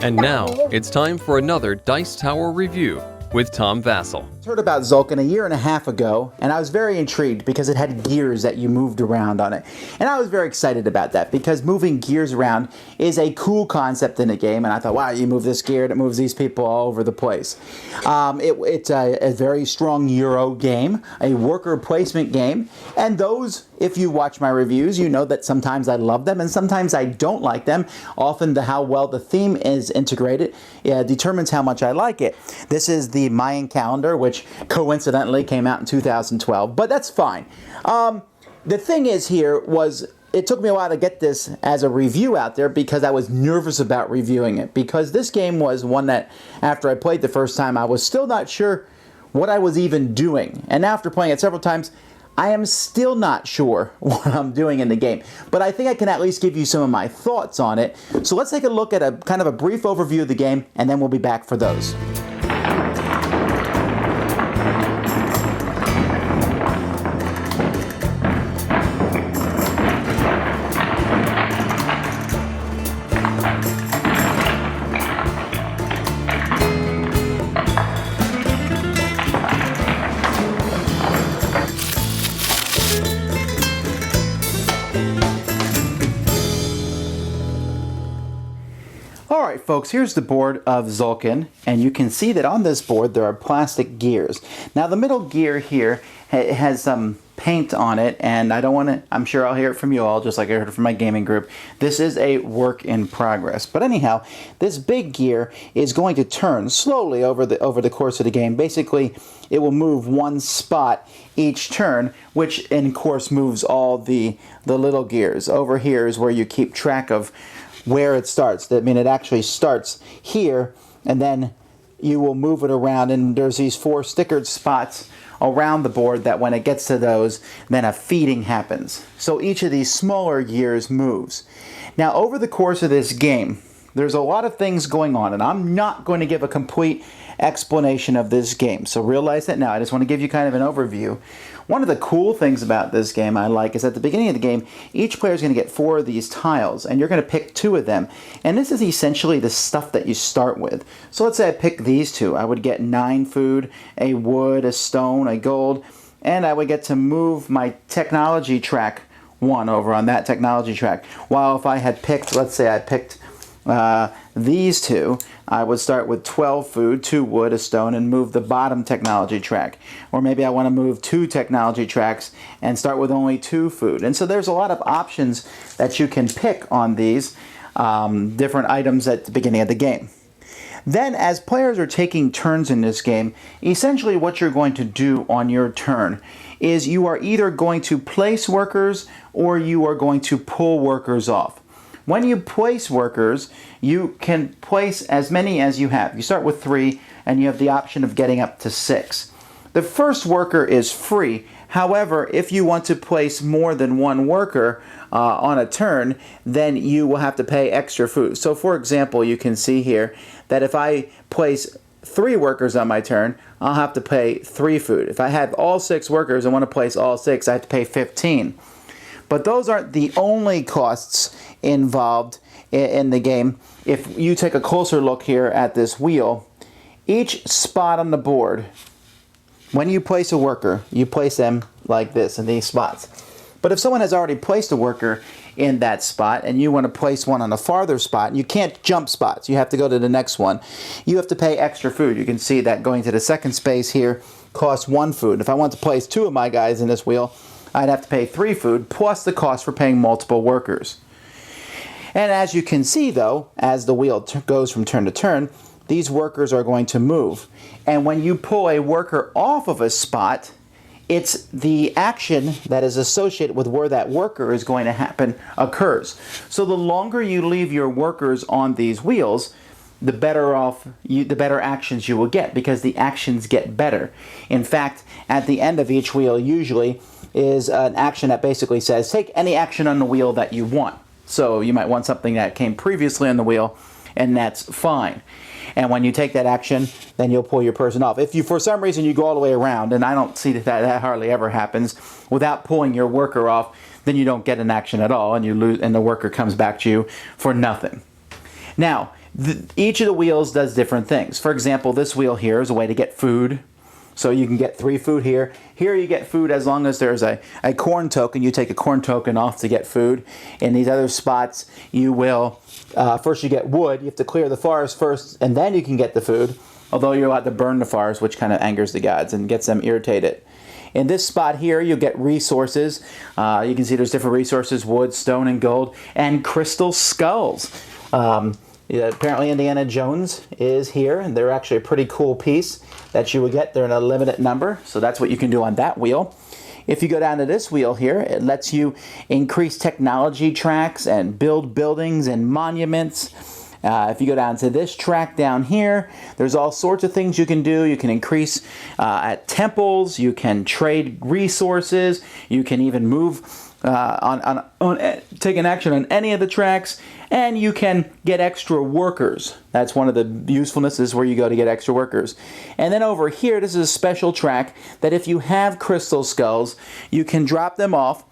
And now, it's time for another Dice Tower review with Tom Vasel. I heard about Tzol'kin a year and a half ago, and I was very intrigued because it had gears that you moved around on it. And I was very excited about that because moving gears around is a cool concept in a game, and I thought, wow, you move this gear and it moves these people all over the place. It's a very strong Euro game, a worker placement game, and those, if you watch my reviews, you know that sometimes I love them and sometimes I don't like them. Often how well the theme is integrated determines how much I like it. This is the Mayan Calendar, which coincidentally came out in 2012, but that's fine. The thing is here was, it took me a while to get this as a review out there because I was nervous about reviewing it, because this game was one that after I played the first time I was still not sure what I was even doing, and after playing it several times I am still not sure what I'm doing in the game, but I think I can at least give you some of my thoughts on it. So let's take a look at a kind of a brief overview of the game, and then we'll be back for those. Alright folks, here's the board of Tzol'kin, and you can see that on this board there are plastic gears. Now the middle gear here has some paint on it, and I don't want to, I'm sure I'll hear it from you all just like I heard it from my gaming group. This is a work in progress. But anyhow, this big gear is going to turn slowly over the course of the game. Basically, it will move one spot each turn, which in course moves all the little gears. Over here is where you keep track of where it starts. I mean, it actually starts here, and then you will move it around, and there's these 4 stickered spots around the board that when it gets to those, then a feeding happens. So each of these smaller gears moves. Now, over the course of this game, there's a lot of things going on, and I'm not going to give a complete explanation of this game, so realize that now. I just want to give you kind of an overview. One of the cool things about this game I like is at the beginning of the game, each player is going to get 4 of these tiles, and you're going to pick 2 of them. And this is essentially the stuff that you start with. So let's say I pick these 2. I would get 9 food, a wood, a stone, a gold, and I would get to move my technology track 1 over on that technology track. While if I had picked, let's say I picked these 2, I would start with 12 food, 2 wood, a stone, and move the bottom technology track. Or maybe I want to move 2 technology tracks and start with only 2 food. And so there's a lot of options that you can pick on these different items at the beginning of the game. Then, as players are taking turns in this game, essentially what you're going to do on your turn is you are either going to place workers or you are going to pull workers off. When you place workers, you can place as many as you have. You start with 3, and you have the option of getting up to 6. The first worker is free. However, if you want to place more than 1 worker on a turn, then you will have to pay extra food. So for example, you can see here that if I place 3 workers on my turn, I'll have to pay 3 food. If I have all 6 workers and want to place all 6, I have to pay 15. But those aren't the only costs involved in the game. If you take a closer look here at this wheel, each spot on the board, when you place a worker, you place them like this in these spots. But if someone has already placed a worker in that spot and you want to place one on a farther spot, you can't jump spots. You have to go to the next one. You have to pay extra food. You can see that going to the second space here costs 1 food. If I want to place 2 of my guys in this wheel, I'd have to pay 3 food, plus the cost for paying multiple workers. And as you can see, though, as the wheel goes from turn to turn, these workers are going to move. And when you pull a worker off of a spot, it's the action that is associated with where that worker is going to happen occurs. So the longer you leave your workers on these wheels, the better actions you will get, because the actions get better. In fact, at the end of each wheel usually is an action that basically says, take any action on the wheel that you want. So you might want something that came previously on the wheel, and that's fine. And when you take that action, then you'll pull your person off. If you, for some reason, you go all the way around, and I don't see that hardly ever happens, without pulling your worker off, then you don't get an action at all, and you lose, and the worker comes back to you for nothing. Now, Each of the wheels does different things. For example, this wheel here is a way to get food. So you can get 3 food here. Here you get food as long as there's a corn token. You take a corn token off to get food. In these other spots, you will, first you get wood. You have to clear the forest first, and then you can get the food. Although you're allowed to burn the forest, which kind of angers the gods and gets them irritated. In this spot here, you'll get resources. You can see there's different resources: wood, stone, and gold, and crystal skulls. Yeah, apparently Indiana Jones is here, and they're actually a pretty cool piece that you will get. They're in a limited number, so that's what you can do on that wheel. If you go down to this wheel here, it lets you increase technology tracks and build buildings and monuments. If you go down to this track down here, there's all sorts of things you can do. You can increase at temples, you can trade resources, you can even move take an action on any of the tracks, and you can get extra workers. That's one of the usefulnesses where you go to get extra workers. And then over here, this is a special track that if you have crystal skulls, you can drop them off.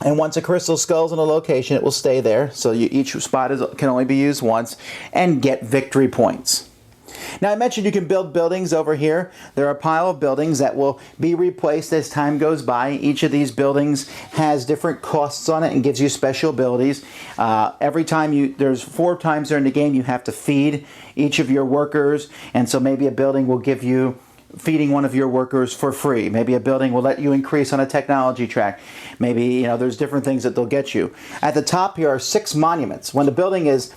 And once a crystal skull's in a location, it will stay there. So each spot can only be used once, and get victory points. Now, I mentioned you can build buildings over here. There are a pile of buildings that will be replaced as time goes by. Each of these buildings has different costs on it and gives you special abilities. Every time there's 4 times during the game you have to feed each of your workers, and so maybe a building will give you feeding one of your workers for free. Maybe a building will let you increase on a technology track. Maybe, there's different things that they'll get you. At the top here are 6 monuments. When the building is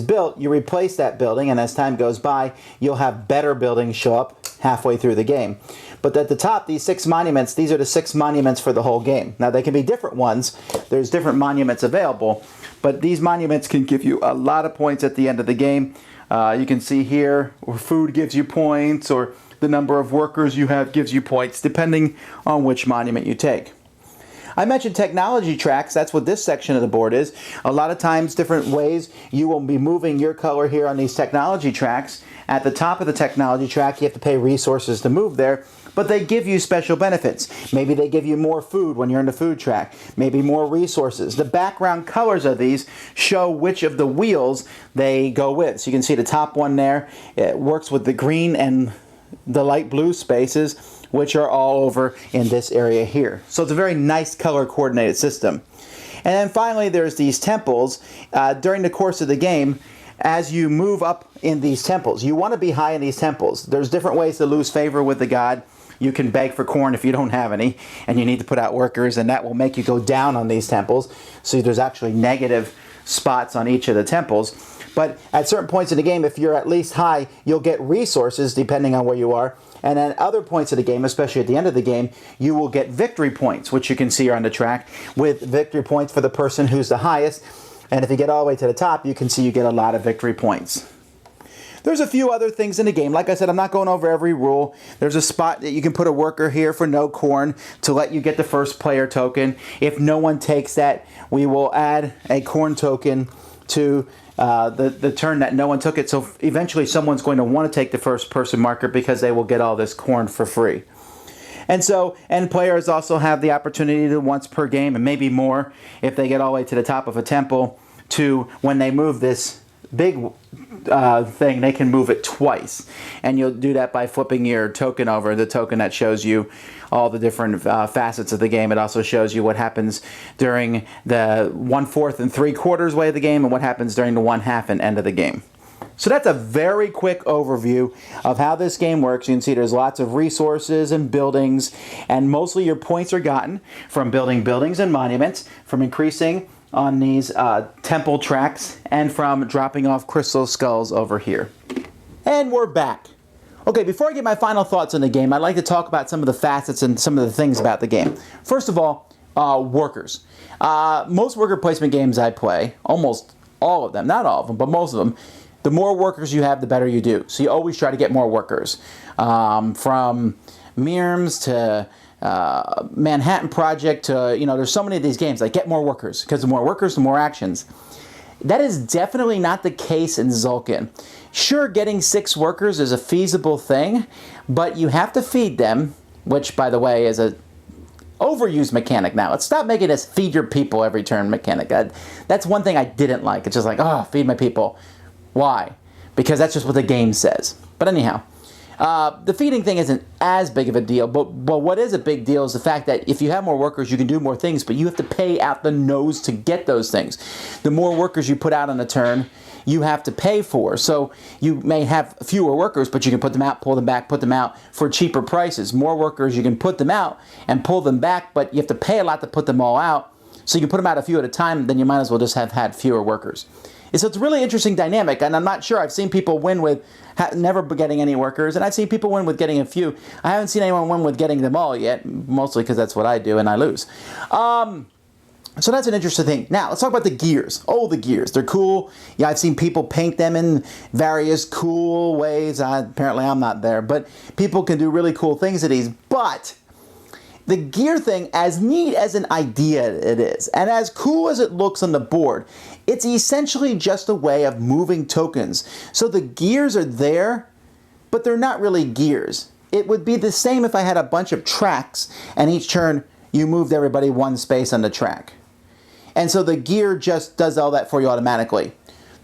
built, you replace that building, and as time goes by, you'll have better buildings show up halfway through the game. But at the top, these 6 monuments, these are the 6 monuments for the whole game. Now, they can be different ones. There's different monuments available, but these monuments can give you a lot of points at the end of the game. You can see here, or food gives you points, or the number of workers you have gives you points, depending on which monument you take. I mentioned technology tracks. That's what this section of the board is. A lot of times, different ways you will be moving your color here on these technology tracks. At the top of the technology track, you have to pay resources to move there, but they give you special benefits. Maybe they give you more food when you're in the food track, maybe more resources. The background colors of these show which of the wheels they go with. So you can see the top one there, it works with the green and the light blue spaces, which are all over in this area here. So it's a very nice color coordinated system. And then finally, there's these temples. During the course of the game, as you move up in these temples, you want to be high in these temples. There's different ways to lose favor with the god. You can beg for corn if you don't have any, and you need to put out workers, and that will make you go down on these temples. So there's actually negative spots on each of the temples. But at certain points in the game, if you're at least high, you'll get resources depending on where you are. And at other points of the game, especially at the end of the game, you will get victory points, which you can see are on the track, with victory points for the person who's the highest. And if you get all the way to the top, you can see you get a lot of victory points. There's a few other things in the game. Like I said, I'm not going over every rule. There's a spot that you can put a worker here for no corn to let you get the first player token. If no one takes that, we will add a corn token to the turn that no one took it. So eventually someone's going to want to take the first person marker because they will get all this corn for free. And players also have the opportunity to once per game, and maybe more if they get all the way to the top of a temple, to when they move this big thing, they can move it twice. And you'll do that by flipping your token over, the token that shows you all the different facets of the game. It also shows you what happens during the 1/4 and 3/4 way of the game, and what happens during the 1/2 and end of the game. So that's a very quick overview of how this game works. You can see there's lots of resources and buildings, and mostly your points are gotten from building buildings and monuments, from increasing on these temple tracks, and from dropping off crystal skulls over here. And we're back. Okay, before I get my final thoughts on the game, I'd like to talk about some of the facets and some of the things about the game. First of all, workers. Most worker placement games I play, almost all of them, not all of them, but most of them, the more workers you have, the better you do. So you always try to get more workers. From Mirms to Manhattan Project to, there's so many of these games, like get more workers, because the more workers, the more actions. That is definitely not the case in Tzol'kin. Sure, getting 6 workers is a feasible thing, but you have to feed them, which, by the way, is a overused mechanic now. Let's stop making this feed your people every turn mechanic. That's one thing I didn't like. It's just like, feed my people. Why? Because that's just what the game says. But anyhow, the feeding thing isn't as big of a deal, but what is a big deal is the fact that if you have more workers, you can do more things, but you have to pay out the nose to get those things. The more workers you put out on a turn, you have to pay for. So you may have fewer workers, but you can put them out, pull them back, put them out for cheaper prices. More workers, you can put them out and pull them back, but you have to pay a lot to put them all out. So you can put them out a few at a time, then you might as well just have had fewer workers. And so it's a really interesting dynamic, and I'm not sure. I've seen people win with never getting any workers, and I've seen people win with getting a few. I haven't seen anyone win with getting them all yet, mostly because that's what I do, and I lose. So that's an interesting thing. Now, let's talk about the gears. Oh, the gears. They're cool. Yeah, I've seen people paint them in various cool ways. Apparently, I'm not there, but people can do really cool things to these. But the gear thing, as neat as an idea it is, and as cool as it looks on the board, it's essentially just a way of moving tokens. So the gears are there, but they're not really gears. It would be the same if I had a bunch of tracks, and each turn you moved everybody one space on the track. And so the gear just does all that for you automatically.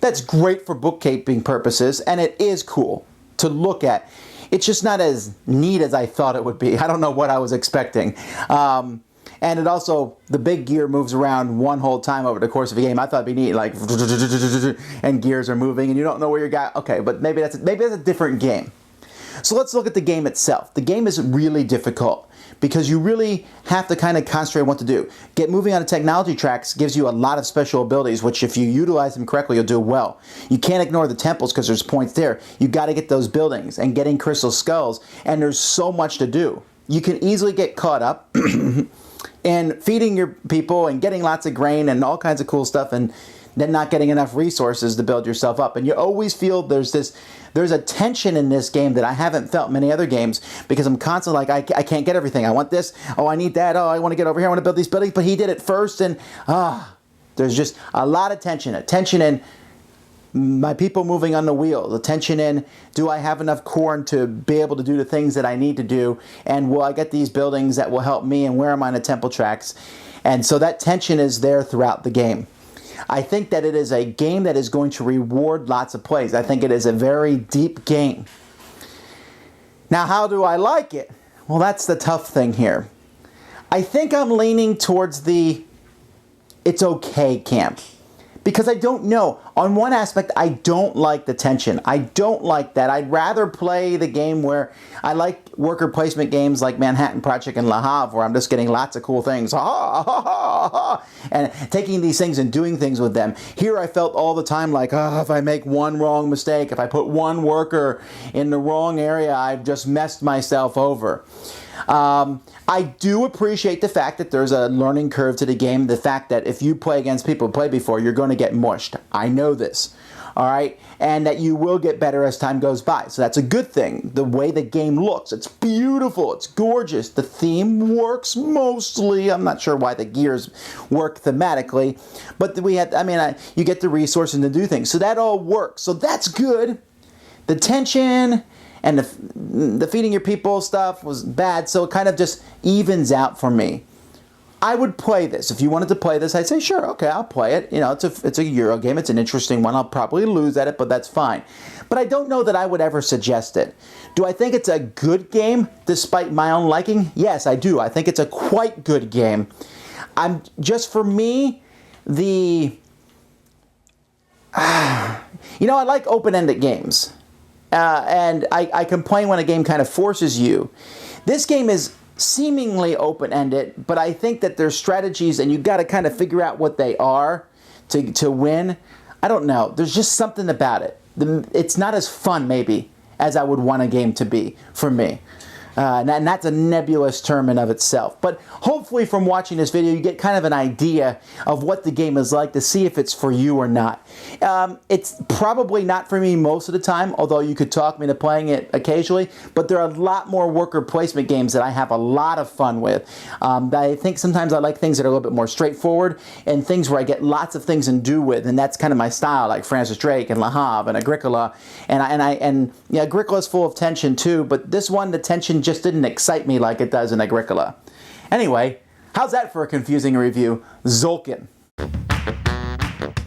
That's great for bookkeeping purposes, and it is cool to look at. It's just not as neat as I thought it would be. I don't know what I was expecting. And it also, the big gear moves around one whole time over the course of a game. I thought it'd be neat, like, and gears are moving, and you don't know where your guy. Okay, but maybe that's a different game. So let's look at the game itself. The game is really difficult because you really have to kind of concentrate on what to do. Moving on the technology tracks gives you a lot of special abilities, which if you utilize them correctly, you'll do well. You can't ignore the temples because there's points there. You got to get those buildings and getting crystal skulls, and there's so much to do. You can easily get caught up in feeding your people and getting lots of grain and all kinds of cool stuff, and then not getting enough resources to build yourself up. And you always feel there's a tension in this game that I haven't felt in many other games, because I'm constantly like, I can't get everything. I want this. Oh, I need that. Oh, I want to get over here. I want to build these buildings, but he did it first. And there's just a lot of tension. A tension in my people moving on the wheel. The tension in, do I have enough corn to be able to do the things that I need to do? And will I get these buildings that will help me? And where am I on the temple tracks? And so that tension is there throughout the game. I think that it is a game that is going to reward lots of plays. I think it is a very deep game. Now, how do I like it? Well, that's the tough thing here. I think I'm leaning towards the it's okay camp. Because I don't know. On one aspect, I don't like the tension. I don't like that. I'd rather play the game where I like worker placement games like Manhattan Project and Le Havre, where I'm just getting lots of cool things. And taking these things and doing things with them. Here I felt all the time like, if I make one wrong mistake, if I put one worker in the wrong area, I've just messed myself over. I do appreciate the fact that there's a learning curve to the game. The fact that if you play against people who played before, you're going to get mushed. I know this. All right? And that you will get better as time goes by. So that's a good thing. The way the game looks, it's beautiful. It's gorgeous. The theme works mostly. I'm not sure why the gears work thematically. But you get the resources to do things. So that all works. So that's good. The tension and the feeding your people stuff was bad, so it kind of just evens out for me. I would play this. If you wanted to play this, I'd say, sure, okay, I'll play it. You know, it's a Euro game. It's an interesting one. I'll probably lose at it, but that's fine. But I don't know that I would ever suggest it. Do I think it's a good game, despite my own liking? Yes, I do. I think it's a quite good game. For me, I like open-ended games. And I complain when a game kind of forces you. This game is seemingly open-ended, but I think that there's strategies, and you've got to kind of figure out what they are to win. I don't know. There's just something about it. It's not as fun, maybe, as I would want a game to be for me. And that's a nebulous term in of itself. But hopefully from watching this video, you get kind of an idea of what the game is like to see if it's for you or not. It's probably not for me most of the time, although you could talk me into playing it occasionally. But there are a lot more worker placement games that I have a lot of fun with. I think sometimes I like things that are a little bit more straightforward and things where I get lots of things to do with. And that's kind of my style, like Francis Drake and Le Havre and Agricola. And Agricola's full of tension too, but this one, the tension just didn't excite me like it does in Agricola. Anyway, how's that for a confusing review? Tzol'kin.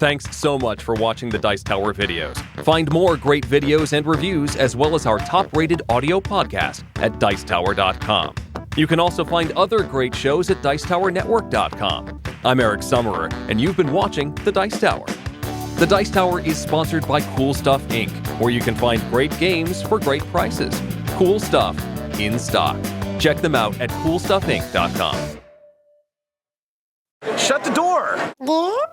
Thanks so much for watching the Dice Tower videos. Find more great videos and reviews, as well as our top-rated audio podcast at Dicetower.com. You can also find other great shows at Dicetowernetwork.com. I'm Eric Summerer, and you've been watching The Dice Tower. The Dice Tower is sponsored by Cool Stuff Inc., where you can find great games for great prices. Cool stuff in stock. Check them out at CoolStuffInc.com. Shut the door! There.